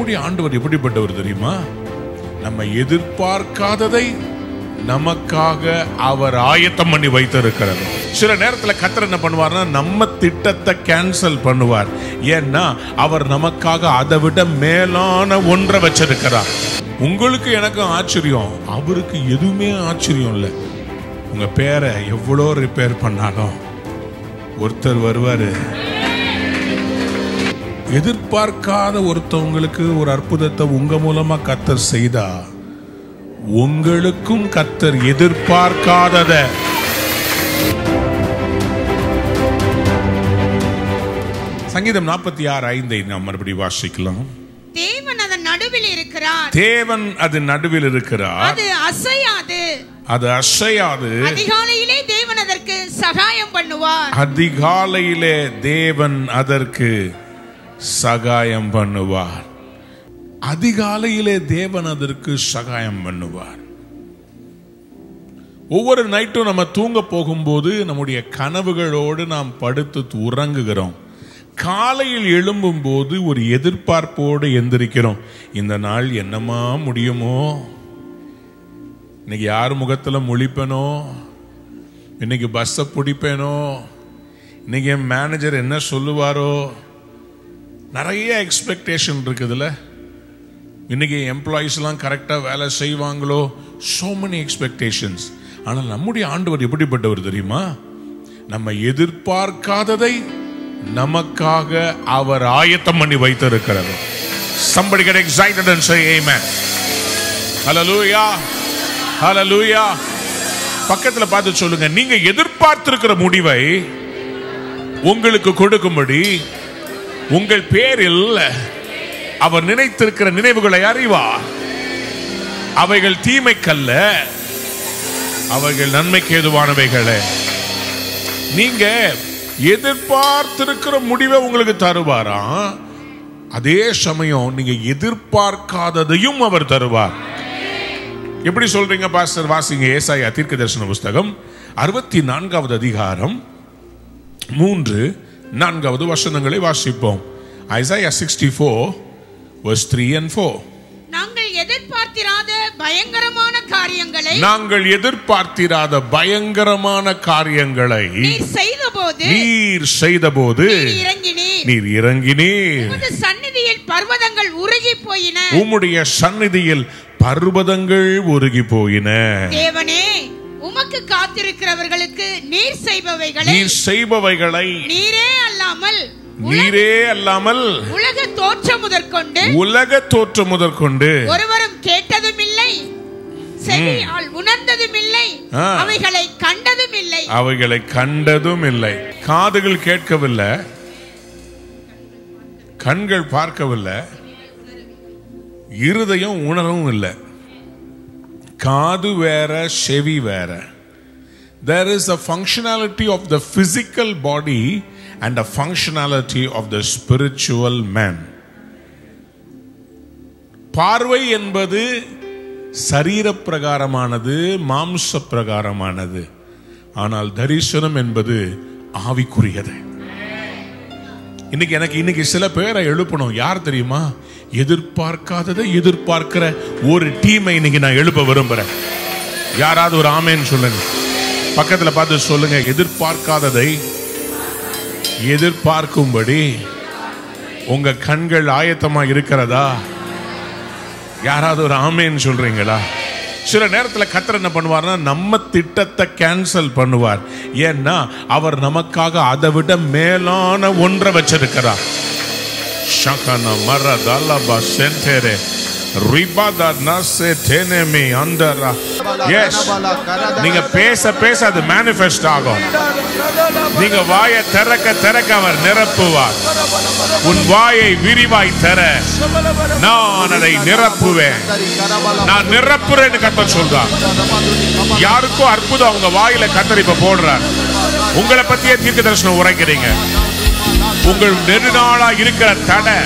நம்முடைய ஆண்டவர் எப்படிப்பட்டவர் தெரியுமா? நம்ம எதிர்பார்க்காததை நமக்காக அவர் ஆயத்தம் பண்ணி வைத்திருக்கிறார். சில நேரத்தில் கர்த்தர் என்ன பண்ணுவார்னா நம்ம திட்டத்தை கேன்சல் பண்ணுவார். ஏன்னா அவர் நமக்காக அதை விட மேலான ஒன்றை வச்சிருக்கிறார். உங்களுக்கு எனக்கு ஆச்சரியம், அவருக்கு எதுவுமே ஆச்சரியம் இல்லை. உங்க பேரை எவ்வளோ ரிப்பேர் பண்ணாலும் ஒருத்தர் வருவாரு. எதிர்பார்க்காத ஒருத்தவங்களுக்கு ஒரு அற்புதத்தை உங்க மூலமா கர்த்தர் செய்தா, உங்களுக்கும் கர்த்தர் எதிர்பார்க்காதத சங்கீதம் 46:5 நாம் மறுபடியும் வாசிக்கலாம். தேவன் அதன் நடுவில் இருக்கிறார். தேவன் அது நடுவில் இருக்கிறார். அது அசையாது. அது அசையாது. அதிகாலையிலே தேவன் அதற்கு சகாயம் பண்ணுவார். அதிகாலையிலே தேவன் அதற்கு சகாயம் பண்ணுவார். அதிகாலையிலே தேவன் அதற்கு சகாயம் பண்ணுவார். ஒவ்வொரு நைட்டும் நம்ம தூங்க போகும்போது நம்முடைய கனவுகளோடு நாம் படுத்து உறங்குகிறோம். காலையில் எழும்பும் போது ஒரு எதிர்பார்ப்போடு எந்திரிக்கிறோம். இந்த நாள் என்னமா முடியுமோ, இன்னைக்கு யார் முகத்துல முழிப்பேனோ, இன்னைக்கு பஸ்ஸை பிடிப்பேனோ, இன்னைக்கு என் மேனேஜர் என்ன சொல்லுவாரோ, நிறைய எக்ஸ்பெக்டேஷன் இருக்குதுல்ல. இன்னைக்கு எம்ப்ளாயிஸ்லாம் கரெக்டாக வேலை செய்வாங்களோ, so many expectations. ஆனால் நம்முடைய ஆண்டவர் எப்படிப்பட்டவர் தெரியுமா? நம்ம எதிர்பார்க்காததை நமக்காக அவர் ஆயத்தம் பண்ணி வைத்திருக்கிறார். Somebody get excited and say amen. Hallelujah. Hallelujah. பக்கத்தில் பார்த்து சொல்லுங்க, நீங்க எதிர்பார்த்திருக்கிற முடிவை உங்களுக்கு கொடுக்கும்படி உங்கள் பேரில் அவர் நினைத்திருக்கிற நினைவுகளை அறிவார். அவைகள் தீமைக்கல்ல, அவைகள் நன்மைக்கு ஏதுவானவைகளே. நீங்க எதிர்பார்த்திருக்கிற முடிவை உங்களுக்கு தருவாராம். அதே சமயம் நீங்க எதிர்பார்க்காததையும் அவர் தருவார். எப்படி சொல்றீங்க பாஸ்டர்? வாசிங்க ஏசாயா தீர்க்கதரிசன புஸ்தகம் 64வது அதிகாரம் 3-4 வசனங்களை வாசிப்போம். Isaiah 64 verse 3 and 4. நாங்கள் எதிர்பார்த்திராத பயங்கரமான காரியங்களை, நாங்கள் எதிர்பார்த்திராத பயங்கரமான காரியங்களை நீர் செய்தபோது நீர் இறங்கினீர். உம்முடைய சந்நிதியில் பர்வதங்கள் உருகி போயின. உம்முடைய சந்நிதியில் பர்வதங்கள் உருகி போயின. தேவனே, உமக்கு காத்திருக்கிறவர்களுக்கு நீர் செய்பவைகளை நீரே அல்லாமல் உலக தோற்றம் முதற்கொண்டு ஒருவரும் கேட்டதும் இல்லை, செவியால் உணர்ந்ததும் இல்லை, அவைகளை கண்டதும் இல்லை. காதுகள் கேட்கவில்லை, கண்கள் பார்க்கவில்லை, இருதயம் உணரவும் இல்லை. காது வேற, செவி வேற. There is a functionality of the physical body and a functionality of the spiritual man. பார்வை என்பது சரீர பிரகாரமானது, மாம்ச பிரகாரமானது. ஆனால் தரிசனம் என்பது ஆவிக்குரியது. இன்னைக்கு சில பேரை எழுப்பணும். யார் தெரியுமா? எதிர்பார்க்காததை எதிர்பார்க்கிற ஒரு டீமை இன்னைக்கு நான் எழுப்ப விரும்புறேன். யாராவது ஒரு ஆமேன்னு சொல்லுங்க. பக்கத்துல பார்த்து சொல்லுங்க, எதிர்பார்க்காததை எதிர்பார்க்கும்படி உங்க கண்கள் ஆயத்தமா இருக்கிறதா? யாராவது ஒரு ஆமேன்னு சொல்றீங்களா? சில நேரத்தில் கர்த்தர் என்ன பண்ணுவார்னா நம்ம திட்டத்தை கேன்சல் பண்ணுவார். ஏன்னா அவர் நமக்காக அதை விட மேலான ஒன்றை வச்சிருக்கிறார். ஷகன மரதலப சென்டரே ரிபதா நசே தெனமே அண்டரா. எஸ், நீங்க பேச அது மேனிஃபெஸ்ட் ஆகும். நீங்க வாயை திறக்க அவர் நிரப்புவார். உன் வாயை விரிவாய் தர, நான் அதை நிரப்புவேன். நான் நிரப்புறேன்னு கர்த்தர் சொல்றார். யாருக்கும் அற்புதம் அவங்க வாயில கர்த்தர் இப்ப போடுறார். உங்களை பத்தியே தீர்க்க தரிசனம் உரைக்கிறீங்க. உங்கள் நெடுநாளா இருக்கிற தடை,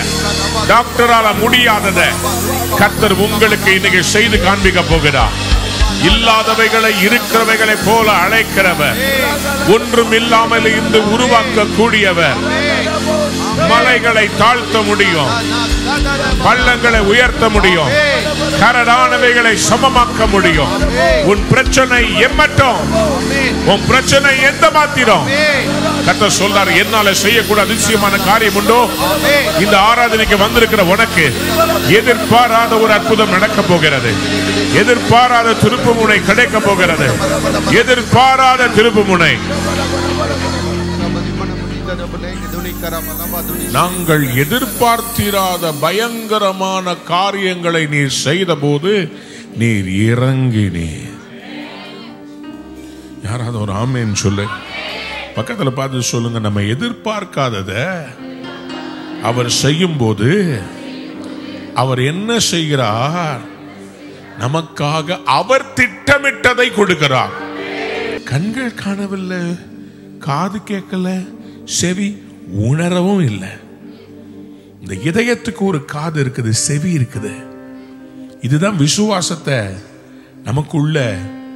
டாக்டரால முடியாதத கர்த்தர் உங்களுக்கு இன்னைக்கு செய்து காண்பிக்க போகிறார். இல்லாதவைகளை இருக்கிறவைகளை போல அழைக்கிறவர், ஒன்றும் இல்லாமல் இருந்து உருவாக்க கூடியவர். மலைகளை தாழ்த்த முடியும், பள்ளங்களை உயர்த்த முடியும், கரடானவைகளை சமமாக்க முடியும். உன் பிரச்சனை எம்மட்டும், உன் பிரச்சனை எந்த மாத்திரம் கர்த்தர் சொல்றார், என்னால செய்யக்கூட அதிசயமான காரியம் உண்டோ? இந்த ஆராதனைக்கு வந்திருக்கிற உனக்கு எதிர்பாராத ஒரு அற்புதம் நடக்க போகிறது. எதிர்பாராத திருப்பு முனை கிடைக்க போகிறது. எதிர்பாராத திருப்பு முனை. நாங்கள் எதிர்பார்த்திராத பயங்கரமான காரியங்களை நீர் செய்த போது நீர் இறங்கினீர். யாராவது ஒரு ஆமேன் சொல்லு. பக்கத்துல பார்த்து சொல்லுங்க, நம்ம எதிர்பார்க்காதத அவர் செய்யும் போது அவர் என்ன செய்கிறார்? நமக்காக அவர் திட்டமிட்டதை கொடுக்கிறார். கண்கள் காணவில்லை, காது கேட்கல, செவி உணரவும் இல்லை. இந்த இதயத்துக்கு ஒரு காது இருக்குது, செவி இருக்குது. இதுதான் விசுவாசத்தை நமக்குள்ள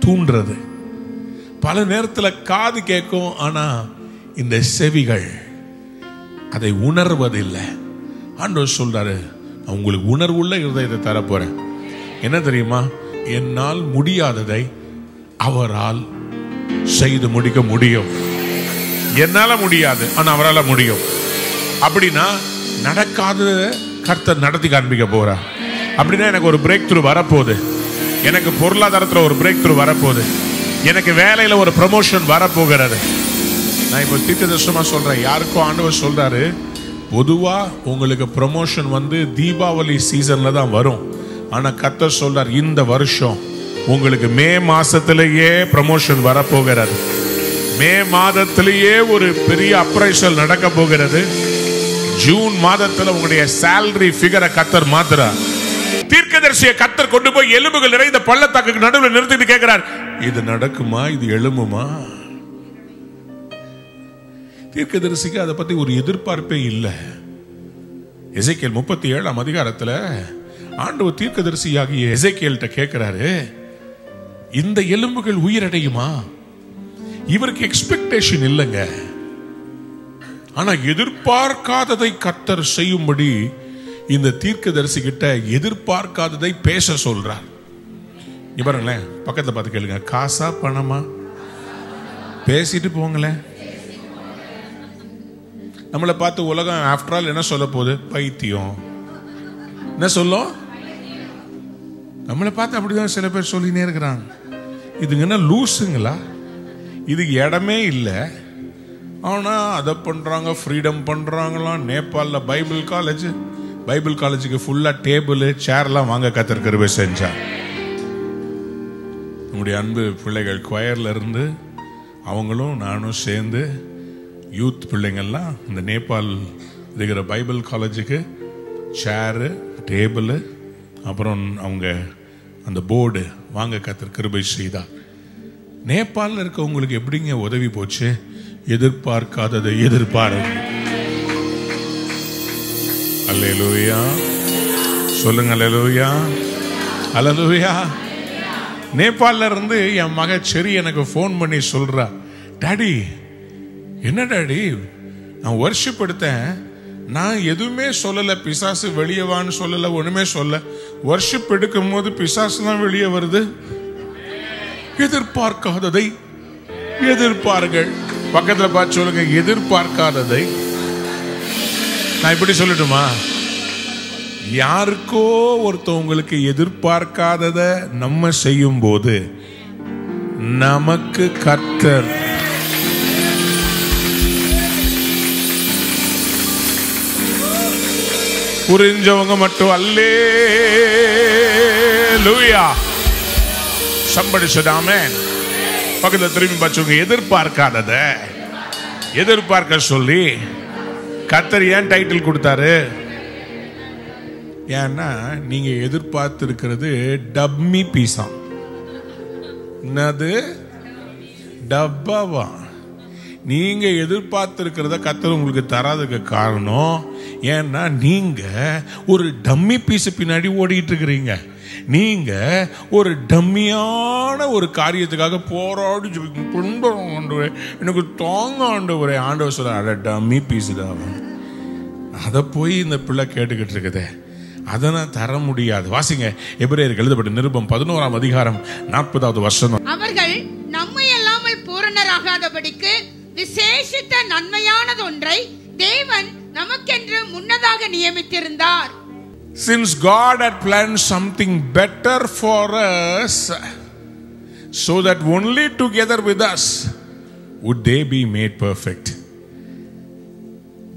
தூண்டுறது. பல நேரத்தில் காது கேட்கும், ஆனா இந்த செவிகள் அதை உணர்வதில்லை. ஆண்டவர் சொல்றாரு, உங்களுக்கு உணர்வுள்ள இருதயத்தை தரப்போறேன். என்ன தெரியுமா? என்னால் முடியாததை அவரால் செய்து முடிக்க முடியும். என்னால முடியாது, ஆனா அவரால் முடியும். அப்படின்னா நடக்காத கர்த்தர் நடத்தி காண்பிக்க போறார். அப்படின்னா எனக்கு ஒரு பிரேக் த்ரூ வரப்போகுது, எனக்கு பொருளாதாரத்தில் ஒரு பிரேக் த்ரூ வரப்போகுது, எனக்கு வேலையில ஒரு ப்ரமோஷன் வரப்போகிறது. நான் இப்ப தீர்க்கதரிசனமா சொல்றேன். யாருக்கும் ஆண்டவர் சொல்றாரு, பொதுவா உங்களுக்கு ப்ரமோஷன் வந்து தீபாவளி சீசன்ல தான் வரும். ஆனா கர்த்தர் சொல்றார், இந்த வருஷம் உங்களுக்கு மே மாசத்திலேயே ப்ரமோஷன் வரப்போகிறது. மே மாதத்திலேயே ஒரு பெரிய அப்ரைசல் நடக்க போகிறது. ஜூன் மாதத்துல உங்களுடைய சேலரி ஃபிகரை கர்த்தர் மாத்துறார். தீர்க்கதரிசியை கர்த்தர் கொண்டு போய் எலும்புகள் நிறைந்த பள்ளத்தாக்கு நடுவில் நிறுத்திட்டு கேட்கிறார், இது நடக்குமா? இது எழும்புமா? தீர்க்கதரிசிக்கு அதை பத்தி ஒரு எதிர்பார்ப்பே இல்லை. எசேக்கியேல் 37ஆம் அதிகாரத்துல ஆண்டவர் தீர்க்கதரிசியாகிய எசேக்கியேல்ட்ட கேட்கிறாரு, இந்த எலும்புகள் உயிரடையுமா? இவருக்கு எக்ஸ்பெக்டேஷன் இல்லைங்க, ஆனா எதிர்பார்க்காததை கர்த்தர் செய்யும்படி இந்த தீர்க்கதரிசி கிட்ட எதிர்பார்க்காததை பேச சொல்றார். பாருங்களேன், பக்கத்துல பார்த்து கேளுங்க, காசா பணமா? பேசிட்டு போங்களேன். நம்மளை பார்த்து உலகம் ஆஃப்டர் ஆல் என்ன சொல்ல போகுது? பைத்தியம். என்ன சொல்லும்? நம்மளை பார்த்து அப்படிதான் சில பேர் சொல்லினே இருக்கிறாங்க. இதுங்க என்ன லூசுங்களா? இதுக்கு இடமே இல்லை, ஆனா அதை பண்றாங்க, ஃப்ரீடம் பண்றாங்களாம். நேபாளில் பைபிள் காலேஜுக்கு ஃபுல்லா டேபிள் சேர்லாம் வாங்க கர்த்தர் கிருபை செஞ்சா. நம்முடைய அன்பு பிள்ளைகள் குயர்ல இருந்து அவங்களும் நானும் சேர்ந்து யூத் பிள்ளைங்கள்லாம் இந்த நேபாள் இருக்கிற பைபிள் காலேஜுக்கு சேரு, டேபிள், அப்புறம் அவங்க அந்த போர்டு வாங்க கர்த்தர் கிருபை செய்தா. நேபாளில் இருக்கவங்களுக்கு எப்படிங்க உதவி போச்சு? எதிர்பார்க்காததை எதிர்பார்க்க. அல்லேலூயா சொல்லுங்க, அல்லேலூயா, அல்லேலூயா. நேபாளில் இருந்து என் மக செரி எனக்கு ஃபோன் பண்ணி சொல்றா, டாடி, என்ன டாடி, நான் வர்ஷிப் எடுத்தேன், நான் எதுவுமே சொல்லலை, பிசாசு வெளியவான்னு சொல்லலை, ஒண்ணுமே சொல்ல. வர்ஷிப் எடுக்கும் போது பிசாசு தான் வெளியே வருது. எதிர்பார்க்காததை எதிர்பார்கள். பக்கத்துல பார்த்து சொல்லுங்க, எதிர்பார்க்காததை. நான் இப்படி சொல்லட்டுமா? யாருக்கோ ஒருத்தவங்களுக்கு எதிர்பார்க்காதத நம்ம செய்யும் போது நமக்கு கர்த்தர் புரிஞ்சவங்க மட்டும் அல்லேலூயா somebody said amen. பக்கத்துல திரும்பி பார்த்துங்க, எதிர்பார்க்காதத எதிர்பார்க்க சொல்லி கர்த்தர் ஏன் டைட்டில் கொடுத்தாரு? ஏன்னா நீங்க எதிர்பார்த்து இருக்கிறது டம்மி பீஸா. என்னது? டப்பாவா? நீங்க எதிர்பார்த்து இருக்கிறத கர்த்தர் உங்களுக்கு தராதுக்கு காரணம் ஏன்னா நீங்க ஒரு டம்மி பீஸ் பின்னாடி ஓடிட்டு இருக்கிறீங்க. நீங்க ஒரு டம்மியான ஒரு காரியத்துக்காக போராடி ஆண்டவரே எனக்கு தாங்க ஆண்டவரே. ஆண்டவர் சொல்ற டம்மி பீஸ் தான். அதை போய் இந்த பிள்ளை கேட்டுக்கிட்டு இருக்குதே, அதை நான் தர முடியாது. வாசிங்க, எபிரேயருக்கு எழுதப்பட்ட நிருபம் 11ஆம் அதிகாரம் 40வது வசனம். அவர்கள் நம்மை அல்லாமல் பூரணராகாதபடிக்கு விசேஷித்த நன்மையானது ஒன்றை தேவன் நமக்கென்று முன்னதாக நியமித்திருந்தார். Since God had planned something better for us, so that only together with us would they be made perfect.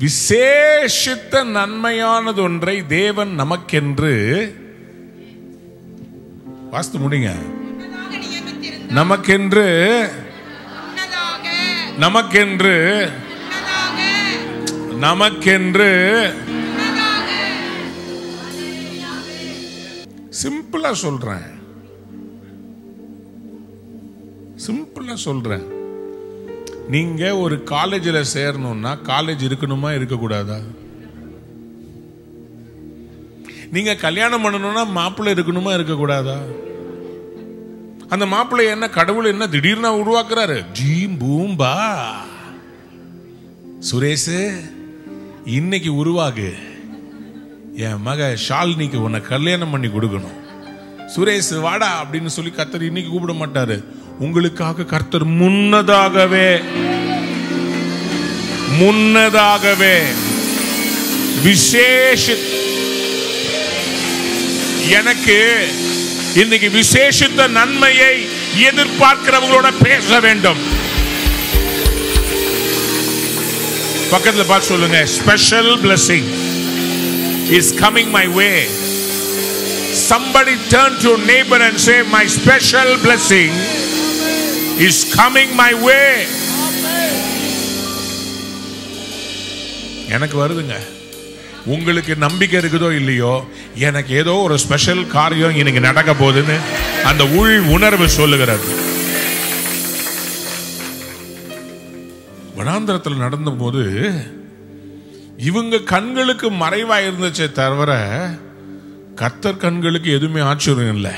விசேஷித்த நன்மையானது ஒன்றை தேவன் நமக்கென்று, வாஸ்து முடிங்க, நமக்கென்று நமக்கென்று நமக்கென்று சிம்பிளா சொல்றேன், சிம்பிளா சொல்றேன். நீங்க ஒரு காலேஜில் சேரணும்னா காலேஜ் இருக்கணுமா இருக்கக்கூடாதா? நீங்க கல்யாணம் பண்ணணும்னா மாப்பிள்ளை இருக்கணுமா இருக்கக்கூடாதா? அந்த மாப்பிள்ளை என்ன கடவுள் என்ன திடீர்னு உருவாக்குறாரு? ஜீம் பூம்பா சுரேஷ் இன்னைக்கு உருவாகு, என் மக ஷாலினிக்கு உன்னை கல்யாணம் பண்ணி கொடுக்கணும், சுரேஷ் வாடா அப்படின்னு சொல்லி கர்த்தர் இன்னைக்கு கூப்பிட மாட்டாரு. உங்களுக்காக கர்த்தர் முன்னதாகவே விசேஷ, எனக்கு இன்னைக்கு விசேஷித்த நன்மையை எதிர்பார்க்கிறவங்களோட பேச வேண்டும். பக்கத்துல பார்த்து சொல்லுங்க, special blessing is coming my way. Somebody turn to your neighbor and say, my special blessing is coming my way. எனக்கு வருதுங்க. உங்களுக்கு நம்பிக்கை இருக்குதோ இல்லையோ, எனக்கு ஏதோ ஒரு ஸ்பெஷல் காரியம் இன்னைக்கு நடக்க போகுதுன்னு அந்த உள் உணர்வு சொல்லுகிறது. வனாந்திரத்தில் நடந்த போது இவங்க கண்களுக்கு மறைவா இருந்துச்சே தவிர கர்த்தர் கண்களுக்கு எதுவுமே ஆச்சரியம் இல்லை.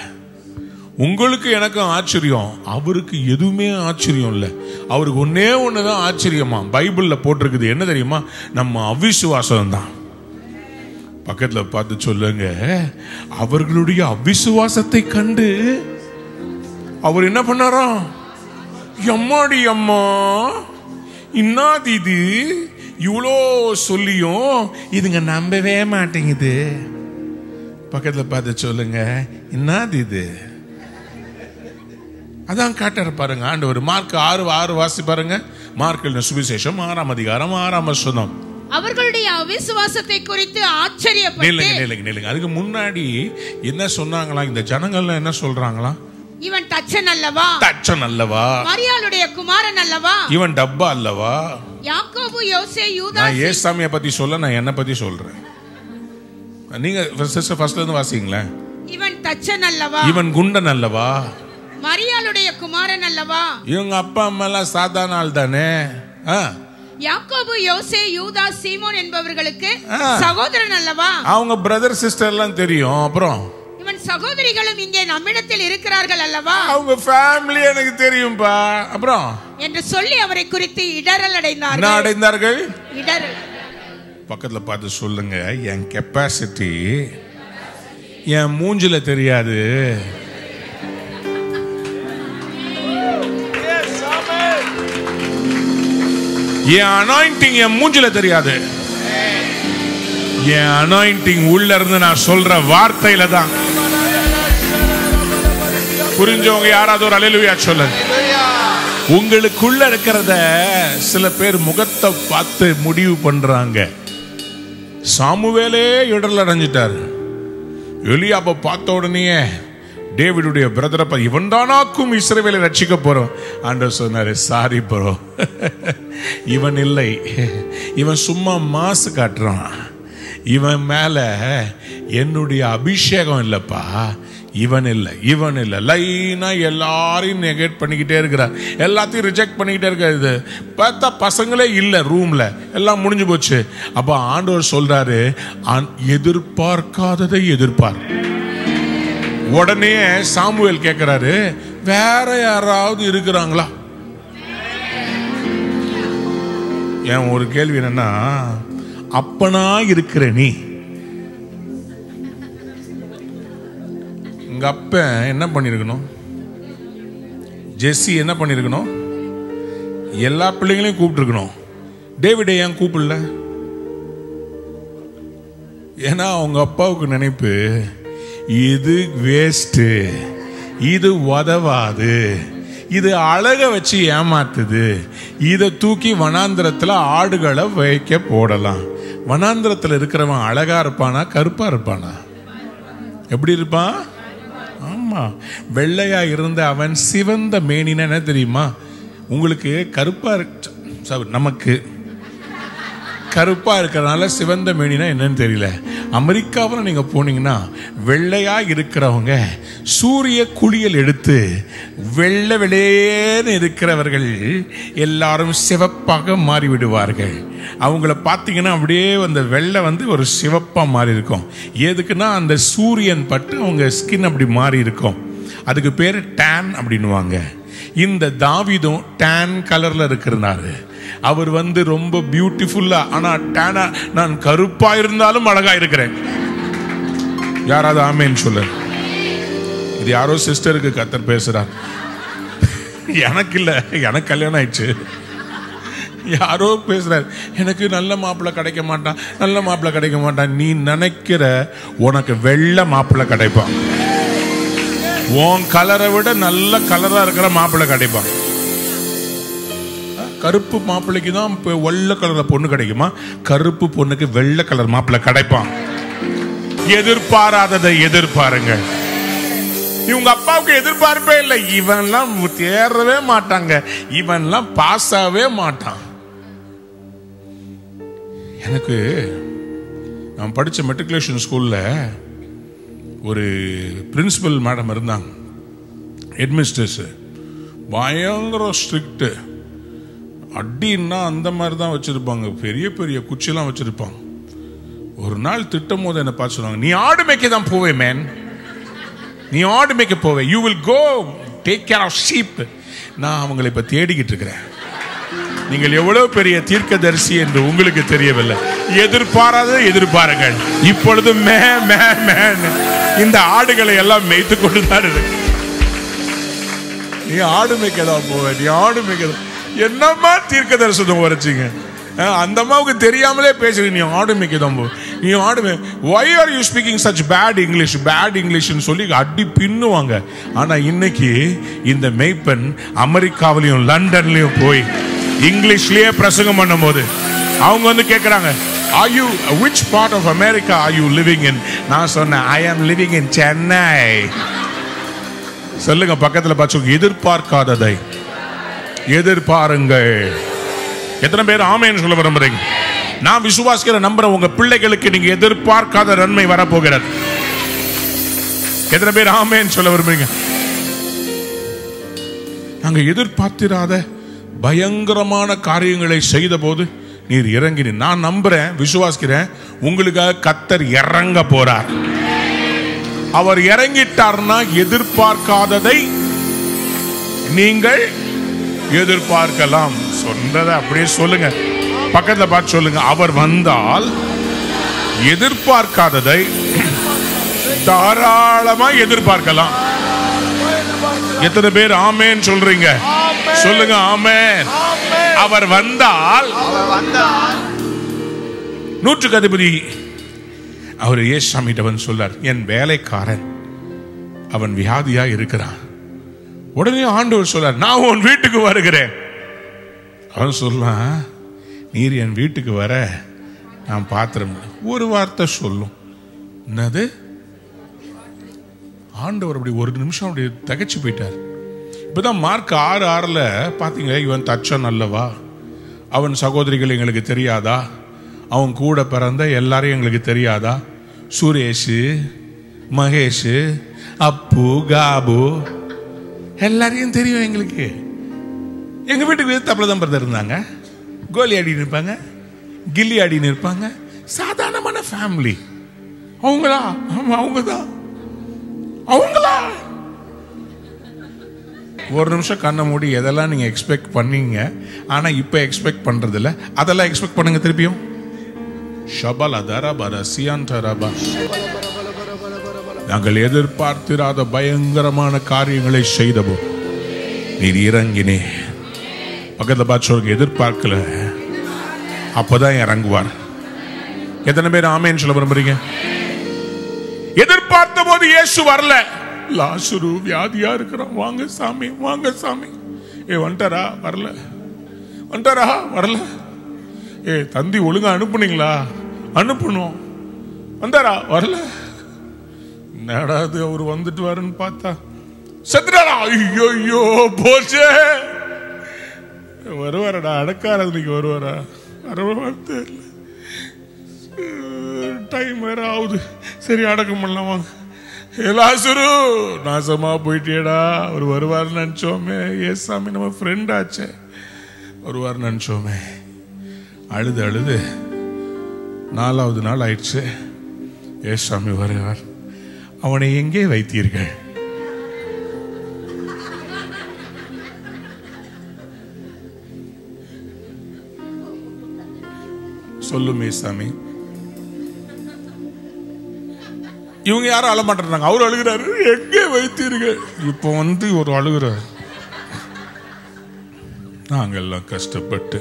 உங்களுக்கு எனக்கும் ஆச்சரியம், அவருக்கு எதுவுமே ஆச்சரியம் இல்லை. அவருக்கு ஒன்னே ஒண்ணுதான் ஆச்சரியமா பைபிள்ல போட்டிருக்குது. என்ன தெரியுமா? நம்ம அவிசுவாசம் தான். பக்கத்துல பார்த்து சொல்லுங்க, அவர்களுடைய அவிசுவாசத்தை கண்டு அவர் என்ன பண்ணாராம்? எம்மாடி அம்மா, இன்னாது இது, இவ்வளோ சொல்லியும் இதுங்க நம்பவே மாட்டேங்குது. பக்கத்துல பார்த்து சொல்லுங்க, இன்னாது இது. அதான் காட்டுற பாருங்க ஆண்டவர். மார்க் 6:6 வாசி பாருங்க. மார்க் சுவிசேஷம் 6ஆம் அதிகாரம் 6ஆம் வசனம். அவர்களுடைய அவிசுவாசத்தை குறித்து ஆச்சரியப்பட்டு, அதுக்கு முன்னாடி என்ன சொன்னாங்களா? இந்த ஜனங்கள்லாம் என்ன சொல்றாங்களா? இவன் தச்சன் அல்லவா, தச்சன் அல்லவா, மரியாளுடைய குமாரன் அல்லவா, இவன் டப்பா அல்லவா. யாக்கோபு, யோசே, யூதா. நான் ஏசாமியை பத்தி சொல்ல, நான் என்ன பத்தி சொல்றேன். நீங்க ஃபர்ஸ்ட்ல இருந்து வாசிங்களே. இவன் தச்சன் அல்லவா, இவன் குண்டன் அல்லவா, மரியாளுடைய குமாரன் அல்லவா. இவங்க அப்பா அம்மா எல்லாம் சாதாரண ஆள் தானே. யாக்கோபு, யோசே, யூதா, சீமோன் என்பவர்களுக்கு சகோதரன் அல்லவா. அவங்க பிரதர் சிஸ்டர் எல்லாம் தெரியும். அப்புறம் இவன் சகோதரிகளும் இங்கே நம்மிடத்தில் இருக்கிறார்கள் அல்லவா. அவங்க ஃபேமிலி எனக்கு தெரியும்பா. அப்புறம் என்று சொல்லி அவரை குறித்து இடரல் அடைந்தார்கள். என்ன அடைந்தார்கள்? இடரல். பக்கத்துல பார்த்து சொல்லுங்க, என் கெப்பாசிட்டி என் மூஞ்சில தெரியாது, என் அனாயிண்டிங் என் மூஞ்சில தெரியாது. என் அனாயிண்டிங் உள்ள இருந்து நான் சொல்ற வார்த்தையில தான். புரிஞ்சவங்க யாராவது ஒரு அல்லேலூயா சொல்லுங்க. உங்களுக்குள்ள இருக்கிறத சில பேர் முகத்தை பார்த்து முடிவு பண்றாங்க. சாமுவேலே இடர்ல அடைஞ்சிட்டார். எலியாபை பார்த்த உடனே டேவிடுடைய பிரதரை இவன் தானாக்கும் இஸ்ரவேலை ரட்சிக்க போறோம். ஆண்டவர் சொன்னாரு, சாரி ப்ரோ, இவன் இல்லை, இவன் சும்மா மாசு காட்டுறான், இவன் மேல என்னுடைய அபிஷேகம் இல்லப்பா, இவன் இல்லை, இவன் இல்லை. லைனா எல்லாரையும் நெகேட் பண்ணிக்கிட்டே இருக்கிறார், எல்லாத்தையும் ரிஜெக்ட் பண்ணிக்கிட்டே இருக்காரு. பார்த்தா பசங்களே இல்லை ரூம்ல, எல்லாம் முடிஞ்சு போச்சு. அப்ப ஆண்டவர் சொல்றாரு, எதிர்பார்க்காததை எதிர்பார். உடனே சாமுவேல் கேட்கிறாரு, வேற யாராவது இருக்கிறாங்களா? என் ஒரு கேள்வி என்னன்னா, அப்பனா இருக்கிற நீ, உங்க அப்ப என்ன பண்ணிருக்கணும்? ஜெஸ்ஸி என்ன பண்ணிருக்கணும்? எல்லா பிள்ளைங்களையும் கூப்பிட்டு இருக்கணும். டேவிடை ஏன் கூப்பிடல? ஏன்னா அவங்க அப்பாவுக்கு நினைப்பு, இது வேஸ்ட், இது உதவாது, இது அழக வச்சு ஏமாத்துது, இதை தூக்கி வனாந்திரத்துல ஆடுகளை வைக்க போடலாம். வனாந்திரத்துல இருக்கிறவன் அழகா இருப்பானா கருப்பா இருப்பானா? எப்படி இருப்பான்? ஆமா, வெள்ளையா இருந்த அவன் சிவந்த மேனினா என்ன தெரியுமா? உங்களுக்கு கருப்பா நமக்கு கருப்பா இருக்கிறனால சிவந்த மேனினா என்னன்னு தெரியல. அமெரிக்காவில் நீங்க போனீங்கன்னா வெள்ளையா இருக்கிறவங்க சூரிய குளியல் எடுத்து வெள்ளை வெள்ளையேன்னு இருக்கிறவர்கள் எல்லாரும் சிவப்பாக மாறி விடுவார்கள். அவங்கள பார்த்தீங்கன்னா அப்படியே அந்த வெள்ளை ஒரு சிவப்பா மாறி இருக்கும். எதுக்குன்னா அந்த சூரியன் பட்டு அவங்க ஸ்கின் அப்படி மாறி இருக்கும். அதுக்கு பேரு டேன் அப்படின்னுவாங்க. இந்த தாவீதும் டேன் கலர்ல இருக்கிறாரு. அவர் ரொம்ப பியூட்டிஃபுல்லா, ஆனா டேனா, நான் கருப்பா இருந்தாலும் அழகா இருக்கிறேன். யாராவது ஆமேன்னு சொல்ல. இது யாரோ சிஸ்டருக்கு கர்த்தர் பேசுறார், எனக்கு இல்ல, எனக்கு கல்யாணம் ஆயிடுச்சு. யாரோ பேசுறாரு, எனக்கு நல்ல மாப்பிள்ளை கிடைக்க மாட்டான், நல்ல மாப்பிள்ளை கிடைக்க மாட்டான். நீ நினைக்கிற உனக்கு வெள்ளை மாப்பிள்ளை கிடைப்பான். உன் கலரை விட நல்ல கலரா இருக்கிற மாப்பிள்ளை கிடைப்பான். கருப்பு மாப்பிள்ளைக்கு தான் வெள்ளை கலர்ல பொண்ணு கிடைக்குமா? கருப்பு பொண்ணுக்கு வெள்ளை கலர் மாப்பிள்ளை கிடைப்பான். எதிர்பாராததை எதிர்பாருங்க. இவங்க அப்பாவுக்கு எதிர்பார்ப்பே இல்லை. இவன்லாம் தேறவே மாட்டாங்க, இவன்லாம் பாஸ் ஆகவே மாட்டான். எனக்கு நான் படிச்ச மெட்ரிகுலேஷன் ஸ்கூல்ல ஒரு பிரின்சிபல் மேடம் இருந்தாங்க, ஹெட்மிஸ்டர்ஸ். பயங்கர ஸ்ட்ரிக்ட். அடின்னா அந்த மாதிரி தான் வச்சிருப்பாங்க, பெரிய பெரிய குச்சிலாம் வச்சிருப்பாங்க. ஒரு நாள் திட்டம் போது என்ன பார்த்து சொன்னாங்க, நீ ஆடு மேய்க்க தான் போவே மேன், நீ ஆடு மேய்க்க போவே, you will go take care of sheep. நான் அவங்களை இப்ப தேடிக்கிட்டு இருக்கிறேன். நீங்கள் எவ்வளவு பெரிய தீர்க்கதரிசி என்று உங்களுக்கு தெரியவில்லை. எதிர்பாராத எதிர்பாருங்கள். இப்பொழுது மே மே மேன் இந்த ஆடுகளை எல்லாம் மேய்த்து கொண்டுதான் இருக்கு. நீ ஆடு மேய்க்கதான் போவ, நீ ஆடு மேய்க்க. என்னம்மா தீர்க்க தரிசனம் வரைச்சிங்க? அந்த அம்மாவுக்கு தெரியாமலே பேசுறீங்க, நீ ஆடு மேய்க்கதான் போவ, நீ ஆடு மே. why are you speaking such bad English, bad English சொல்லி அடி பின்னுவாங்க. ஆனா இன்னைக்கு இந்த மேய்ப்பன் அமெரிக்காவிலையும் லண்டன்லயும் போய் இங்கிலீஷ்லயே பிரசங்கம் பண்ணும் போது அவங்க கேக்குறாங்க, are you, which part of America are you living in? நான் சொன்னேன், I am living in Chennai. சொல்லுங்க பக்கத்துல பார்த்து, எதிர்பார்க்காததை எதிர்பாருங்கள். எத்தனை பேர் ஆமென் சொல்ல விரும்புறீங்க? நான் விசுவாசிக்கிற நம்புறேன், உங்க பிள்ளைகளுக்கு நீங்க எதிர்பார்க்காத நன்மை வரப்போகிறது. எத்தனை பேர் ஆமென் சொல்ல விரும்புறீங்க? நாங்க எதிர்பார்த்திராத பயங்கரமான காரியங்களை செய்த போது நீர் இறங்கினீர். நான் நம்புறேன், விசுவாசிக்கிறேன், உங்களுக்காக கர்த்தர் இறங்க போறார். அவர் இறங்கிட்டார்னா எதிர்பார்க்காததை நீங்கள் எதிர்பார்க்கலாம். சொன்னதை அப்படியே சொல்லுங்க, பக்கத்துல பார்த்து சொல்லுங்க. அவர் வந்தால் எதிர்பார்க்காததை தாராளமா எதிர்பார்க்கலாம். எத்தனை பேர் ஆமென் சொல்றீங்க? சொல்லுங்க ஆமென். அவர் வந்தால், நூற்றுக்கு அதிபதி அவர் ஏசாமிட்டவன் சொல்லார், என் வேலைக்காரன் அவன் வியாதியா இருக்கிறான். உடனே ஆண்டவர் சொல்லார், நான் உன் வீட்டுக்கு வருகிறேன். அவன் சொல்லலாம், நீர் என் வீட்டுக்கு வர நான் பாத்திரம். ஒரு வார்த்தை சொல்லும், என்னது? ஆண்டவர் அப்படி ஒரு நிமிஷம் அப்படி தகைச்சு போயிட்டார். இப்பதான் மார்க் 6:6 பாத்தீங்க, இவன் தச்சன் அல்லவா, அவன் சகோதரிகள் எங்களுக்கு தெரியாதா, அவன் கூட பிறந்த எல்லாரையும் எங்களுக்கு தெரியாதா, சுரேஷ், மகேஷ், அப்பு, காபு எல்லாரையும் தெரியும் எங்களுக்கு. எங்க வீட்டுக்கு எதிர்த்தாப்புல தான் பிரதர் இருந்தாங்க, கோலி ஆடின்னு இருப்பாங்க, கில்லி ஆடின்னு இருப்பாங்க. சாதாரணமான ஃபேமிலி. அவங்களா? ஆமா அவங்கதான். அவங்களா? ஒரு நிமிஷம் கண்ணை மூடி எதெல்லாம் நீங்க எக்ஸ்பெக்ட் பண்ணீங்க, ஆனா இப்ப எக்ஸ்பெக்ட் பண்றது இல்ல, அதெல்லாம் எக்ஸ்பெக்ட் பண்ணுங்க திருப்பியும். நாங்கள் எதிர்பார்த்திராத பயங்கரமான காரியங்களை செய்தபோ நீர் இறங்கினே. பக்கத்துல பார்த்து சொல்லுங்க, எதிர்பார்க்கல அப்பதான் இறங்குவார். எத்தனை பேர் ஆமேன்னு சொல்ல விரும்புறீங்க? எதிர்பார்த்த போது இயேசு வரல. லாசரு வியாதியா இருக்கிறான், வாங்க சாமி வாங்க சாமி. வந்துட்டாரா? வரல. வந்துட்டாரா? வரல. தந்தி ஒழுங்கா அனுப்புனீங்களா? அனுப்பணும். வந்தாரா? வரல. என்னடாது அவர் வந்துட்டு வரன்னு பார்த்தா செத்துட்டாரா? ஐயோ போச்சே. வருவாரடா, அடக்காரதுக்கு வருவாரா? தெரியல, டைம் வேற ஆகுது. சரி அடக்கம் பண்ணலாம் வாங்க. லாசரு நாசமா போயிட்டேடா. அவர் வருவார்னு நினைச்சோமே. ஏ சாமி நம்ம ஃப்ரெண்ட் ஆச்சே, வருவார் நினைச்சோமே. அழுது அழுது 4வது நாள் ஆயிடுச்சு. ஏ சாமி வருவார். அவனை எங்கே வைத்தீர்கள்? சொல்லுமே சாமி. இவங்க யாரும் அழ மாட்டாங்க, அவரு அழுகிறாரு. எங்கே வைத்தீர்கள்? இப்ப ஒரு அழுகிறார். நாங்கெல்லாம் கஷ்டப்பட்டு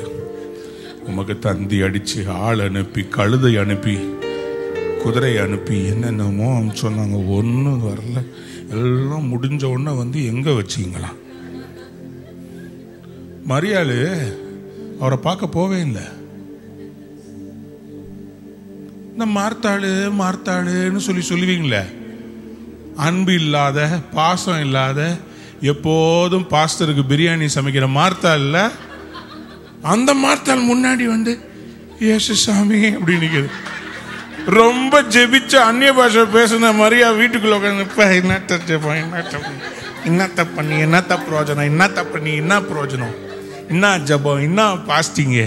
உமக்கு தந்தி அடிச்சு, ஆள் அனுப்பி, கழுதை அனுப்பி, குதிரை அனுப்பி, என்னென்னமோ சொன்னாங்க. ஒன்னும் வரல. எல்லாம் முடிஞ்ச உடனே எங்க வச்சீங்களா? மரியாளு அவரை பார்க்க போவே இல்லை. இந்த மார்த்தாளுன்னு சொல்லுவீங்களே, அன்பு இல்லாத, பாசம் இல்லாத, எப்போதும் பாஸ்டருக்கு பிரியாணி சமைக்கிற மார்த்தாள் இல்ல, அந்த மார்த்தாள் முன்னாடி இயேசு சாமி அப்படின்னு ரொம்ப ஜெபிச்ச அந்நிய பாஷை பேசுன மாதிரியா வீட்டுக்குள்ள உட்காந்து என்னத்த பண்ணி என்னத்த பிரயோஜனம், என்னத்த பண்ணி என்ன பிரயோஜனம், என்ன ஜபம், என்ன பாஸ்டிங்க.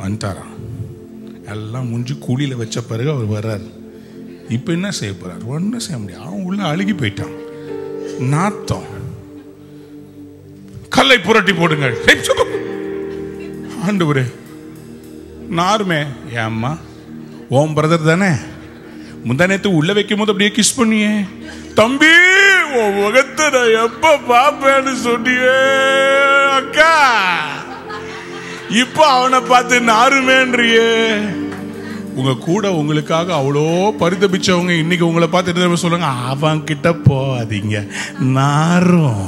வந்துட்டாராம். எல்லாம் முடிஞ்சு கூலியில வச்ச பிறகு அவர் வர்றாரு. இப்ப என்ன செய்ய போறாரு? ஒன்னும் செய்ய முடியாது. அவன் உள்ள அழுகி போயிட்டான். நாத்தம். கல்லை புரட்டி போடுங்க. ஆண்டவரே, நாருமே ஏம்மா ஓம் பிரதர் தானே, முந்தானத்து உள்ள வைக்கும் போது அப்படியே கிஸ் பண்ணியே. தம்பி உன் முகத்தை நான் எப்ப பாப்பேன்னு சொன்னியே அக்கா, இப்ப அவனை பார்த்து நாருமேன்றியே. உங்க கூட உங்களுக்காக அவ்வளோ பரிதபிச்சவங்க இன்னைக்கு உங்களை பார்த்துட்டு சொல்லுங்க, அவன் கிட்ட போகாதீங்க, நாரும்.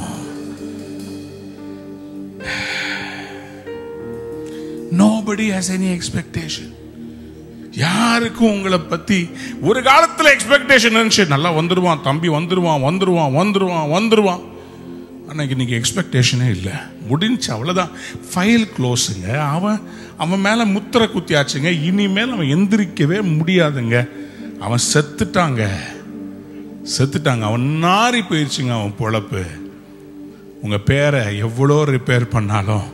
Nobody has any expectation. யாருக்கும் உங்களை பத்தி ஒரு காலத்துல எக்ஸ்பெக்டேஷன் இருந்துச்சு. நல்லா வந்துருவான் தம்பி, வந்துருவான். ஆனா இன்னைக்கு எக்ஸ்பெக்டேஷனே இல்லை. முடிஞ்சு, அவ்வளவுதான். ஃபைல் க்ளோஸுங்க. அவன் மேல முத்திரை குத்தியாச்சுங்க. இனிமேல் அவன் எந்திரிக்கவே முடியாதுங்க. அவன் செத்துட்டாங்க. அவன் நாரி போயிடுச்சுங்க அவன் பொழப்பு. உங்க பேரை எவ்வளோ ரிப்பேர் பண்ணாலும்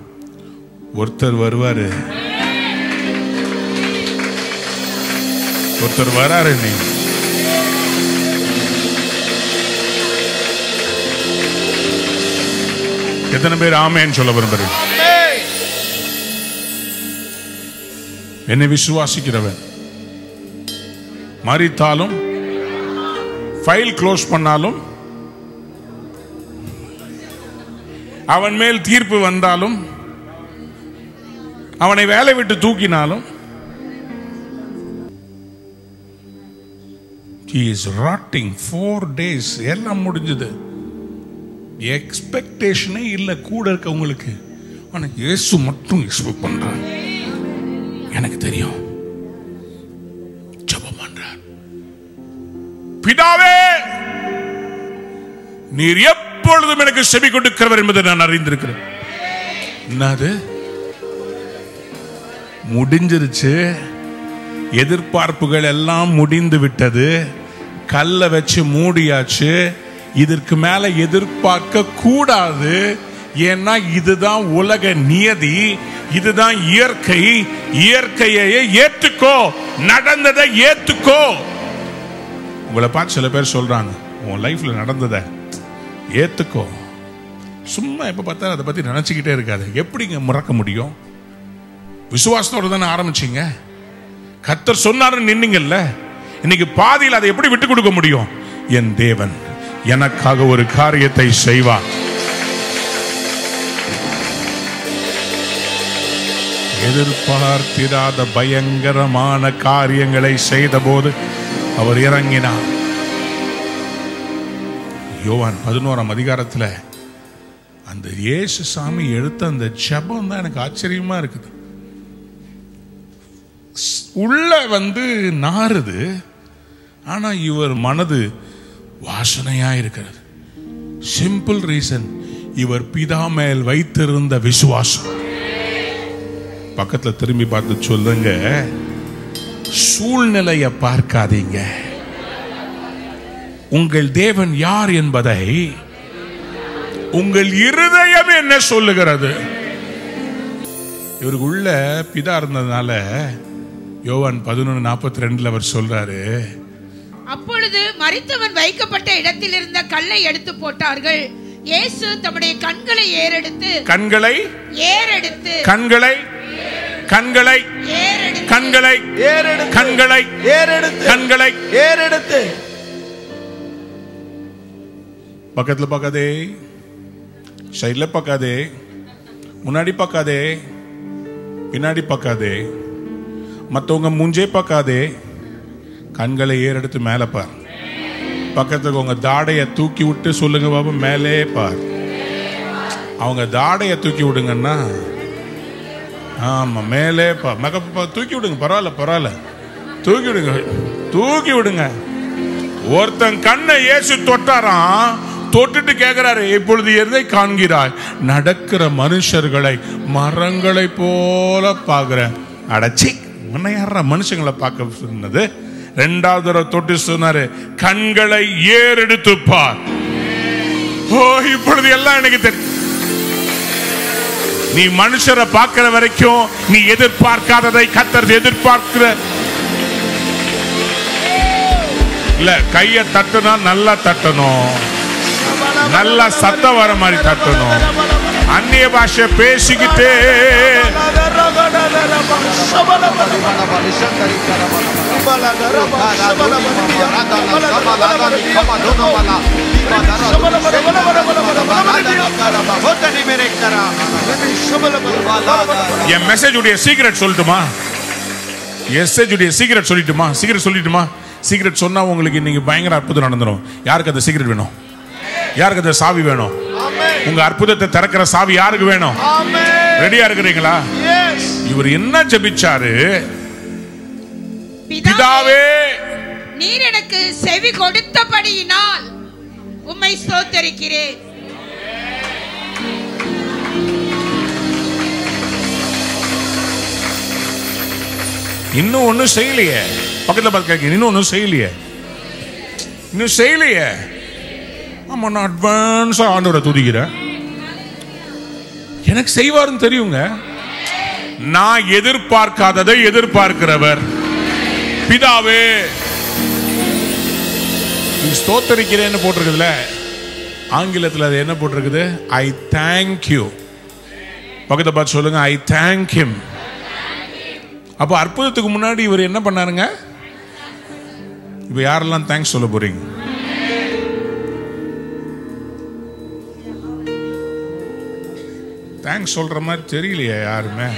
ஒருத்தர் வருவாரு, ஒருத்தர் வராரு. நீ எத்தனை பேர் ஆமேன்னு சொல்ல விரும்புறீங்க? என்னை விசுவாசிக்கிறவன் மரித்தாலும், ஃபைல் க்ளோஸ் பண்ணாலும், அவன் மேல் தீர்ப்பு வந்தாலும், அவனை வேலை விட்டு தூக்கினாலும், he is rotting 4 days. எல்லாம் முடிஞ்சது. எக்ஸ்பெக்டேஷனே இல்லை கூட இருக்கவங்களுக்கு. ஆனா இயேசு மட்டும் எக்ஸ்பெக்ட் பண்றான். எனக்கு தெரியும். ஜெபம் பண்றார். பிதாவே, நீர் எப்பொழுதும் எனக்கு செவி கொடுக்கிறவர் என்பதை நான் அறிந்திருக்கிறேன். என்னது முடிஞ்சிருச்சு. எதிர்பார்ப்புகள் எல்லாம் முடிந்து விட்டது. கல்லை வச்சு மூடியாச்சு. இதற்கு மேல எதிர்பார்க்க கூடாது. ஏன்னா இதுதான் உலக நியதி, இதுதான் இயற்கை. இயற்கையை ஏத்துக்கோ, நடந்ததை ஏத்துக்கோ. உங்களை பார்த்து சில பேர் சொல்றாங்க, உன் லைஃப்ல நடந்ததை ஏத்துக்கோ. சும்மா எப்ப பார்த்தா அதை பத்தி நினைச்சுக்கிட்டே இருக்காது. எப்படிங்க மறக்க முடியும்? விசுவாசத்தோட தானே ஆரம்பிச்சீங்க. கர்த்தர் சொன்னாருன்னு நின்னீங்கல்ல. இன்னைக்கு பாதியில் அதை எப்படி விட்டு கொடுக்க முடியும்? என் தேவன் எனக்காக ஒரு காரியத்தை செய்வார். எதிர்பார்த்திராத பயங்கரமான காரியங்களை செய்த போது அவர் இறங்கினார். யோவான் 11ஆம் அதிகாரத்தில் அந்த இயேசு சாமி எடுத்த அந்த ஜெபம் தான் எனக்கு ஆச்சரியமா இருக்குது. உள்ள நாறுது, ஆனா இவர் மனது வாசனையா இருக்கிறது. சிம்பிள் ரீசன், இவர் பிதா மேல் வைத்திருந்த விசுவாசம். பக்கத்துல திரும்பி பார்த்து சொல்லுங்க, சூழ்நிலையை பார்க்காதீங்க, உங்கள் தேவன் யார் என்பதை உங்கள் இருதயம் என்ன சொல்லுகிறது. இவருக்கு உள்ள பிதா இருந்ததுனால யோவான் 11:42 அவர் சொல்றாரு, அப்பொழுது மரித்தவன் வைக்கப்பட்ட இடத்தில் இருந்த கல்லை எடுத்து போட்டார்கள். இயேசு தம்முடைய கண்களை ஏறெடுத்து கண்களை பக்கத்துல பார்க்காதே, சைட்ல பார்க்காதே, முன்னாடி பார்க்காதே, பின்னாடி பார்க்காதே, மற்றவங்க மூஞ்சே பார்க்காதே, கண்களை ஏறெடுத்து மேலே பார். பக்கத்துக்கு உங்க தாடையை தூக்கி விட்டு சொல்லுங்க பாபா, மேலே பார். அவங்க தாடையை தூக்கி விடுங்கன்னா, ஆமா மேலே பார். தூக்கி விடுங்க, பரவாயில்ல, தூக்கி விடுங்க. ஒருத்தன் கண்ணை இயேசு தொட்டாராம், தொட்டுட்டு கேட்கிறாரு, இப்பொழுது எதை காண்கிறாய்? நடக்கிற மனுஷர்களை மரங்களை போல பார்க்கிறேன். அடச்சி, முன்ன யாரா மனுஷங்களை பார்க்க சொன்னது? இரண்டாவது தடவை தொட்டு சொன்னாரு, கண்களை ஏறெடுத்து பார். ஓ, இப்பொழுது எல்லாம் எனக்கு தெரியும். நீ மனுஷரை பார்க்கிற வரைக்கும் நீ எதிர்பார்க்காததை கர்த்தர் எதிர்பார்க்கிற. இல்ல, கைய தட்டுனா நல்லா தட்டணும், நல்லா சத்தம் வர மாதிரி தட்டணும். அந்நிய பாஷை பேசிக்கிட்டே என் மெசேஜ் உடைய சீக்ரெட் சொல்லட்டுமா? சீக்ரெட் சொல்லிட்டுமா? சீக்ரெட் சொன்னா உங்களுக்கு இன்னைக்கு பயங்கர அற்புதம் நடந்துடும். யாருக்கு அந்த சீக்ரெட் வேணும்? யாருக்கு அந்த சாவி வேணும்? உங்க அற்புதத்தை திறக்கிற சாவி யாருக்கு வேணும்? ரெடியா இருக்கிறீங்களா? இவர் என்ன ஜெபிச்சாரு? பிதாவே, நீர் எனக்கு செவி கொடுத்தபடியினால் உம்மை ஸ்தோத்திரிக்கிறேன். இன்னும் ஒன்னும் செய்யலையே. பக்கத்துல பார்த்து கேட்க, இன்னும் ஒன்னும் செய்யலையே. ஆமா, நான் அட்வான்ஸா ஆண்டவரை துதிக்கிறேன். எனக்கு செய்வாருன்னு தெரியுங்க. நான் எதிர்பார்க்காததை எதிர்பார்க்கிறவர் பிதாவே. ஸ்தோத்தரிக்கிறேன்னு போட்டிருக்குதுல, ஆங்கிலத்தில் அது என்ன போட்டிருக்குது? I thank you. பக்கத்தை பார்த்து சொல்லுங்க, ஐ தேங்க் ஹிம். அப்போ அற்புதத்துக்கு முன்னாடி இவர் என்ன பண்ணாருங்க? இப்ப யாரெல்லாம் தேங்க்ஸ் சொல்ல போறீங்க? தேங்க்ஸ் சொல்ற மாதிரி தெரியலையே யாருமே.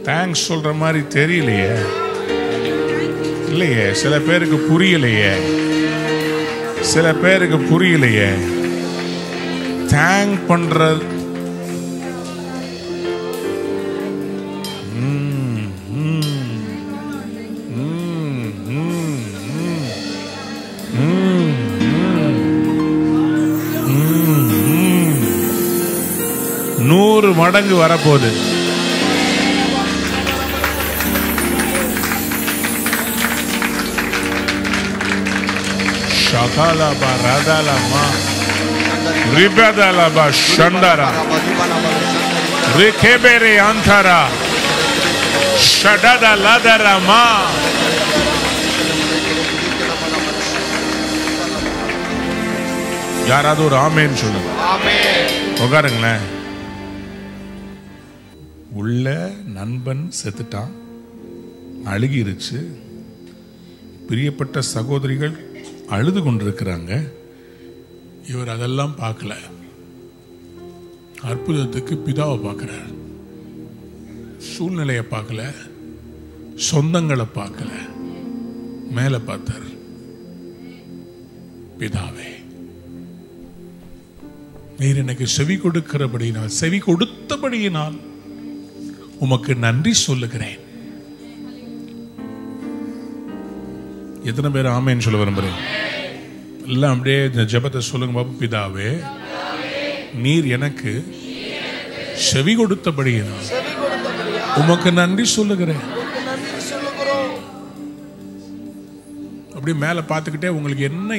தேங்க்ஸ் சொல்ற மாதிரி தெரியலையே. இல்லையே, சில பேருக்கு புரியலையே. தேங்க் பண்றது நூறு மடங்கு வரப்போகுது. ஷகாலபா ரதலமா ரிபதலபா ஷண்டரா ரிகேபெரே அந்தரா ஷடத லதரமா. யாராவது ஒரு ஆமேன்னு சொல்லுங்க. உட்காருங்களேன். உள்ள நண்பன் செத்துட்டான், அழுகிருச்சு. பிரியப்பட்ட சகோதரிகள் அழுது கொண்டிருக்கிறாங்க. இவர் அதெல்லாம் பார்க்கல. அற்புதத்துக்கு பிதாவை பார்க்கிறார். சூழ்நிலையை பார்க்கல, சொந்தங்களை பார்க்கல, மேல பார்த்தார். பிதாவே, நீர் எனக்கு செவி கொடுக்கிறபடியினால், செவி கொடுத்தபடியினால் உமக்கு நன்றி சொல்லுகிறேன். எத்தனை பேர் ஆமேன்னு சொல்ல விரும்புறேன்? எல்லாம் அப்படியே இந்த ஜெபத்தை சொல்லுங்க பாபு. பிதாவே, நீர் எனக்கு செவி கொடுத்தபடியினால் உமக்கு நன்றி சொல்லுகிறேன். அப்படியே மேல பார்த்துக்கிட்டே உங்களுக்கு என்ன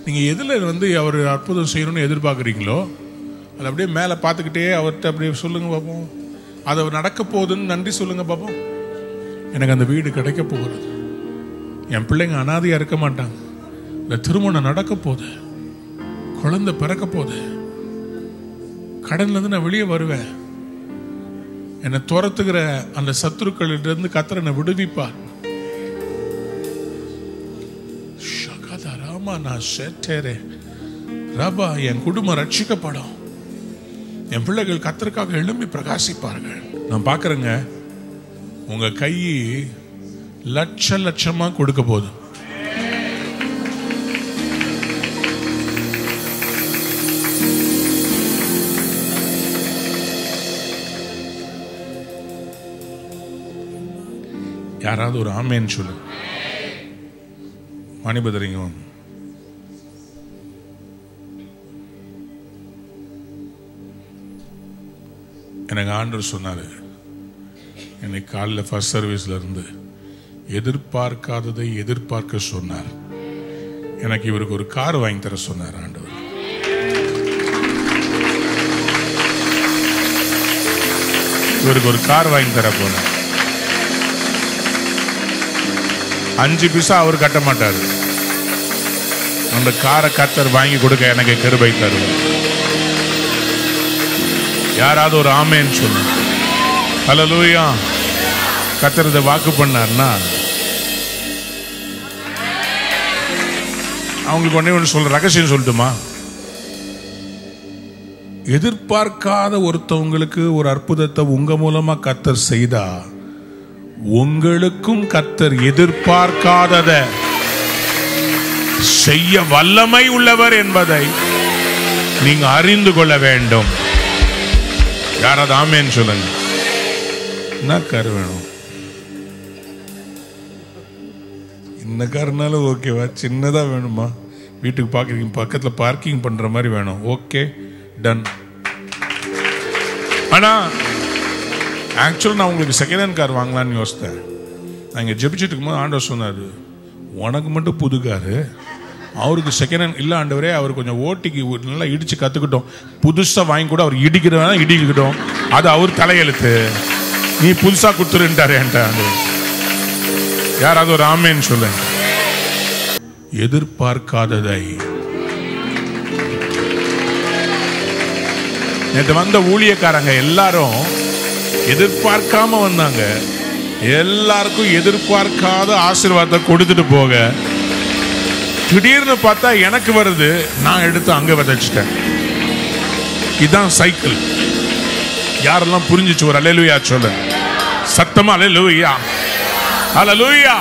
நீங்க எதுல அவர் அற்புதம் செய்யணும்னு எதிர்பார்க்குறீங்களோ அது அப்படியே மேல பார்த்துக்கிட்டே அவர்கிட்ட அப்படியே சொல்லுங்க பாப்போம். அது நடக்க போகுதுன்னு நன்றி சொல்லுங்க பாப்போம். எனக்கு அந்த வீடு கிடைக்க போகிறது, என் பிள்ளைங்க அனாதையா இருக்க மாட்டாங்க, இந்த திருமணம் நடக்க போகுது, குழந்தை பிறக்க போகுது, கடன்ல இருந்து நான் வெளியே வருவேன், என்னை துரத்துகிற அந்த சத்துருக்களிலிருந்து கர்த்தர் என்னை விடுவிப்பார். என் குடும்பம் ரட்சிக்கப்படும், என் பிள்ளைகள் கர்த்தருக்காக எழும்பி பிரகாசிப்பார்கள். நான் பாக்குறேங்க, உங்க கை லட்ச லட்சமா கொடுக்க போதும். யாராவது ஒரு ஆமேன்னு சொல்லு. மணிபதிரிங்க, எனக்கு ஆண்டவர் சொன்னாரு, என்னை காலையில் ஃபர்ஸ்ட் சர்வீஸ்ல இருந்து எதிர்பார்க்காததை எதிர்பார்க்க சொன்னார். எனக்கு இவருக்கு ஒரு கார் வாங்கி தர சொன்னார் ஆண்டவர். இவருக்கு ஒரு கார் வாங்கி தர போனார். 5 பைசா அவர் கட்ட மாட்டாரு, அந்த காரை கர்த்தர் வாங்கி கொடுக்க எனக்கு கிருபை தருவார். யாராவது ஒரு ஆமேன்னு சொல்லு. ஹல்லேலூயா. கர்த்தர் இதை வாக்கு பண்ணார்னா அவங்களுக்கு ஒண்ணே சொல்ற ரகசியம் சொல்லட்டுமா? எதிர்பார்க்காத ஒருத்தவங்களுக்கு ஒரு அற்புதத்தை உங்க மூலமா கர்த்தர் செய்தா, உங்களுக்கும் கர்த்தர் எதிர்பார்க்காதத செய்ய வல்லமை உள்ளவர் என்பதை நீங்க அறிந்து கொள்ள வேண்டும். யாராவது ஆமேன்னு சொல்லுங்க. என்ன கார் வேணும்? இந்த கார்னாலும் ஓகேவா? சின்னதா வேணுமா? வீட்டுக்கு பார்க்குறீங்க, பக்கத்துல பார்க்கிங் பண்ற மாதிரி வேணும். Okay, ton. ஆனா ஆக்சுவல் நான் உங்களுக்கு செகண்ட் ஹேண்ட் கார் வாங்கலான்னு யோசித்தேன். நான் இங்கே ஜெபிச்சுட்டு இருக்கும்போது ஆண்டவர் சொன்னார், உனக்கு மட்டும் புது காரு, அவருக்கு செகண்ட் ஹேண்ட் இல்லை ஆண்டவரே. அவர் கொஞ்சம் ஓட்டிக்கு நல்லா இடிச்சு கற்றுக்கிட்டோம், புதுசாக வாங்கி கூட அவர் இடிக்கிட்டோம், அது அவர் தலையெழுத்து, நீ புதுசாக கொடுத்துருன்ட்டாரு என்கிட்ட ஆண்டவர். யாராவது ஒரு ஆமேன்னு சொல்லுங்க. எதிர்பார்க்காததை. நேற்று வந்த ஊழியக்காரங்க எல்லாரும் எதிர்பார்க்காம வந்தாங்க. எல்லாருக்கும் எதிர்பார்க்காத ஆசீர்வாதத்தை கொடுத்துட்டு போக, திடீர்னு பார்த்தா எனக்கு வருது, நான் எடுத்து அங்க விதைச்சிட்டேன். இதுதான் சைக்கிள். யாரெல்லாம் புரிஞ்சிச்சு ஒரு அல்லேலூயா சொல்ல சத்தமா. அல்லேலூயா, அல்லேலூயா.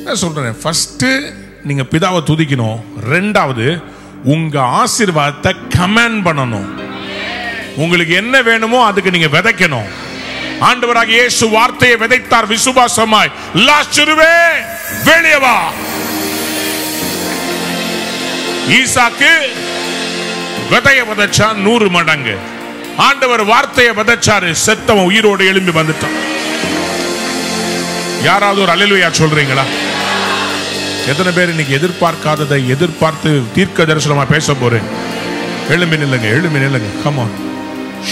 நான் சொல்றேன், ஃபர்ஸ்ட் நீங்க பிதாவை துதிக்கணும். ரெண்டாவது உங்க ஆசீர்வாதத்தை கமெண்ட் பண்ணணும். உங்களுக்கு என்ன வேணுமோ அதுக்கு நீங்க விதைக்கணும். ஆண்டவராக இயேசு வார்த்தையை விதைத்தார் விசுவாசமாய். லாசருவே வெளியே வா. ஈசாக்கு விதைய விதைச்சா 100 மடங்கு. ஆண்டவர் வார்த்தையை விதைச்சாரு, செத்தவன் உயிரோடு எழும்பி வந்துட்டான். யாராவது ஒரு அல்லேலூயா சொல்றீங்களா? எத்தனை பேர் இன்னைக்கு எதிர்பார்க்காததை எதிர்பார்த்து தீர்க்க தரிசனமா பேச போறேன்? எழும்பி நில்லுங்க, எழும்பி நில்லுங்க. Come on.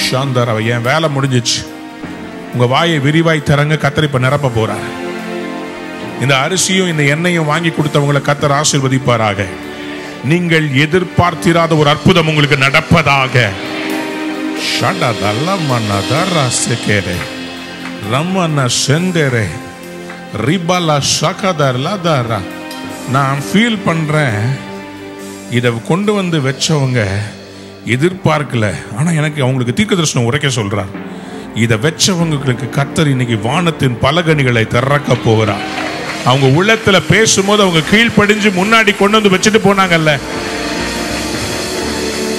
சாந்தரவ, என் வேலை முடிஞ்சிச்சு. உங்க வாயை விரிவாய் தரங்க. கர்த்தர் இப்ப நிரப்ப போறார். இந்த அரிசியும் இந்த எண்ணெயும் வாங்கி கொடுத்தவங்களை கர்த்தர் ஆசீர்வதிப்பாராக. நீங்கள் எதிர்பார்த்திராத ஒரு அற்புதம் உங்களுக்கு நடப்பதாக. ஷடதலமனதர செகேரே ரமன செந்தரே ரிபல சகதர்லதர. நான் ஃபீல் பண்றேன், இதை கொண்டு வந்து வச்சவங்க எதிர்பார்க்கல. ஆனா எனக்கு அவங்களுக்கு தீர்க்கதரிசனம் உரைக்க சொல்றார். இதை வச்சவங்களுக்கு கர்த்தர் இன்னைக்கு வானத்தின் பலகணிகளை திறக்க போகிறார். அவங்க உள்ளத்துல பேசும்போது அவங்க கீழ்ப்படிஞ்சு முன்னாடி கொண்டு வந்து வச்சுட்டு போனாங்கல்ல,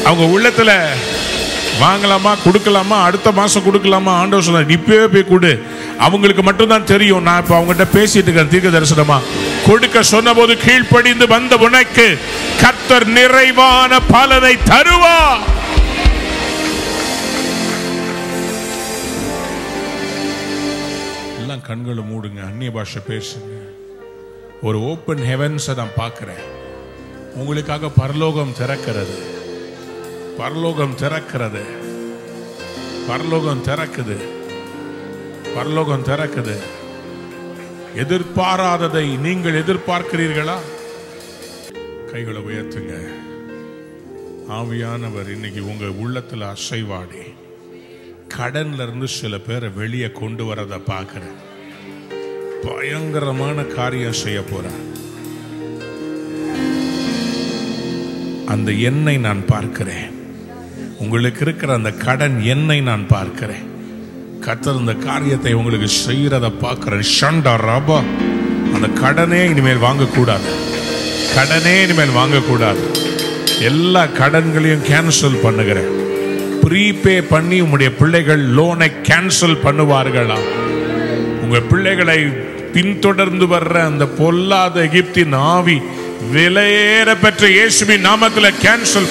அவங்க உள்ளத்துல வாங்கலாமா கொடுக்கலாமா அடுத்த மாசம் கொடுக்கலாமா ஆண்டவர் சொன்னார் இப்பவே போய் கொடு. அவங்களுக்கு மட்டும்தான் தெரியும். நான் இப்ப அவங்ககிட்ட பேசிட்டு இருக்கேன் தீர்க்க தரிசனமா. கொடுக்க சொன்ன போது கீழ்ப்படிந்து வந்த உனக்கு கர்த்தர் நிறைவான பலனை தருவா. எல்லாம் கண்களை மூடுங்க, அந்நிய பாஷை பேசுங்க. ஒரு ஓப்பன் ஹெவன்ஸை நான் பார்க்கிறேன். உங்களுக்காக பரலோகம் திறக்கிறது, பரலோகம் திறக்கிறது, பரலோகம் திறக்குது, பரலோகம் திறக்குது. எதிர்பாராததை நீங்கள் எதிர்பார்க்கிறீர்களா? கைகளை உயர்த்துங்க. ஆவியானவர் இன்னைக்கு உங்க உள்ளத்துல அசைவாடி கடன்ல இருந்து சில பேரை வெளியே கொண்டு வரத பார்க்கிறேன். பயங்கரமான காரியம் செய்ய போறார். அந்த எண்ணை நான் பார்க்கிறேன். உங்களுக்கு இருக்கிற அந்த கடன் எண்ணை நான் பார்க்கிறேன். கர்த்தர் அந்த காரியத்தை உங்களுக்கு செய்யறத பார்க்கிறேன். ஷண்டா ரபா, அந்த கடனே இனிமேல் வாங்கக்கூடாது, கடனே இனிமேல் வாங்கக்கூடாது. எல்லா கடன்களையும் கேன்சல் பண்ணுகிறேன். ப்ரீபே பண்ணி உங்களுடைய பிள்ளைகள் லோனை கேன்சல் பண்ணுவார்களா? உங்க பிள்ளைகளை பின்தொடர்ந்து வர்ற அந்த பொல்லாத எகிப்தின் ஆவி விலையேற பெற்ற இயேசுவின் நாமத்துல கேன்சல்.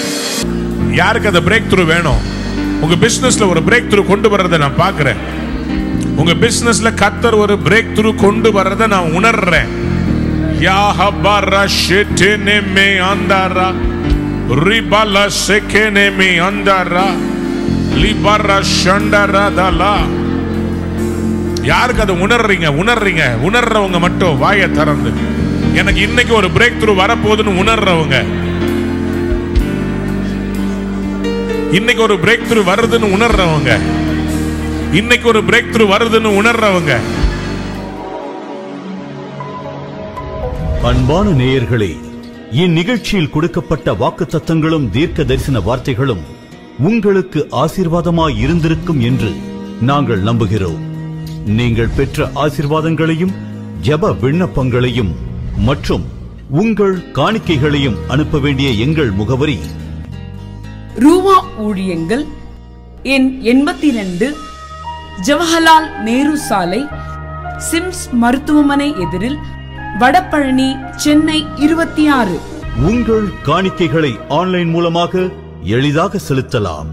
யாருக்கு அந்த பிரேக் த்ரூ வேணும்? உங்க பிசினஸ்ல ஒரு பிரேக் த்ரூ கொண்டு வர்றதை நான் பார்க்கிறேன். உங்க பிசினஸ்ல கர்த்தர் ஒரு பிரேக் த்ரூ கொண்டு வர்றதை நான் உணர்றேன். யாஹபர ஷெட்டெனெமே அந்தரா ரிபல செகெனெமே அந்தரா லிபர ஷண்டரா தலா. யாருக்கு அதை உணர்றீங்க? உணர்றீங்க உணர்றவங்க மட்டும் வாயை திறந்து எனக்கு இன்னைக்கு ஒரு பிரேக் த்ரூ வரப்போகுதுன்னு உணர்றவங்க, இன்னைக்கு ஒரு பிரேக் த்ரூ வருதுன்னு உணர்றவங்க, இன்னைக்கு ஒரு பிரேக் த்ரூ வருதுன்னு உணர்றவங்க. அன்பான நேயர்களே, இந்நிகழ்ச்சியில் கொடுக்கப்பட்ட வாக்குத்தத்தங்களும் தீர்க்க தரிசன வார்த்தைகளும் உங்களுக்கு ஆசீர்வாதமாய் இருந்திருக்கும் என்று நாங்கள் நம்புகிறோம். நீங்கள் பெற்ற ஆசீர்வாதங்களையும் ஜெப விண்ணப்பங்களையும் மற்றும் உங்கள் காணிக்கைகளையும் அனுப்ப வேண்டிய எங்கள் முகவரி: ரூவா ஊழியங்கள், எண் 82, ஜவஹர்லால் நேரு சாலை, சிம்ஸ் மருத்துவமனை எதிரில், வடபழனி, சென்னை 26. உங்கள் காணிக்கைகளை ஆன்லைன் மூலமாக எளிதாக செலுத்தலாம்.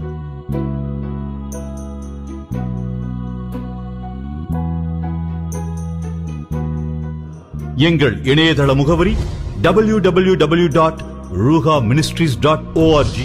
எங்கள் இணையதள முகவரி www.ruhaministries.org.